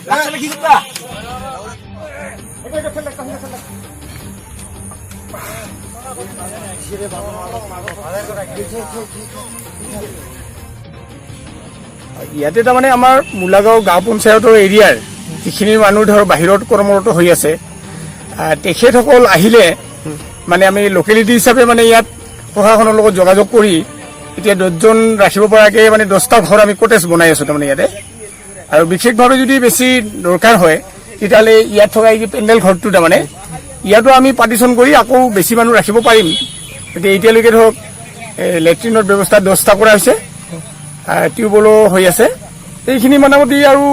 Đang lagi kita. ইয়াতে তাৰমানে আমাৰ মুলাগাঁও গাঁও পঞ্চায়তৰ এৰিয়াৰ যিখিনি মানুহ ধৰ বাহিৰত কৰ্মৰত হৈ আছে তেখেতসকল আহিলে মানে আমি লোকেলিটি হিচাপে মানে ইয়াত প্ৰশাসনৰ লগত যোগাযোগ কৰি এতিয়া 10জন ৰাখিব পৰাকৈ মানে 10টা ঘৰ আমি কটেজ বনাই আছো তাৰমানে ইয়াতে আৰু বিশেষভাৱে যদি বেছি দৰকাৰ হয় তেতিয়াহ'লে ইয়াত থকা এই পেণ্ডেল ঘৰটো তাৰমানে ইয়াতো আমি পাৰ্টিশ্যন কৰি আকৌ বেছি মানুহ ৰাখিব পাৰিম গতিকে এতিয়ালৈকে ধৰক লেট্ৰিনৰ ব্যৱস্থা 10টা কৰা হৈছে টিউবৱেলো হৈ আছে এইখিনি মোটামুটি আৰু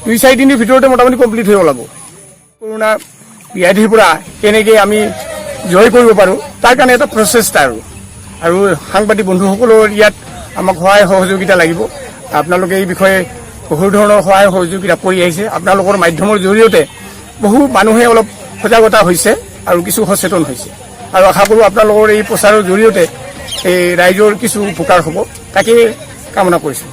2-4 দিনৰ ভিতৰতে মোটামুটি কমপ্লিট হৈ ওলাব কৰোণা ব্যাধিৰ পৰা কেনেকৈ আমি জয় কৰিব পাৰোঁ তাৰ কাৰণে এটা প্ৰচেষ্টা আৰু সাংবাদিক বন্ধুসকলৰ ইয়াত আমাক সহায় সহযোগিতা লাগিব আপোনালোকে এই বিষয়ে বহু ধৰণৰ সহায় সহযোগিতা কৰি আহিছে আপোনালোকৰ মাধ্যমৰ জৰিয়তে বহু মানুহে অলপ সজাগতা হৈছে আৰু কিছু সচেতন হৈছে আৰু আশা কৰোঁ আপোনালোকৰ এই প্ৰচাৰৰ জৰিয়তে এই ৰাইজৰ কিছু উপকাৰ হ'ব তাকে কামনা কৰিছোঁ।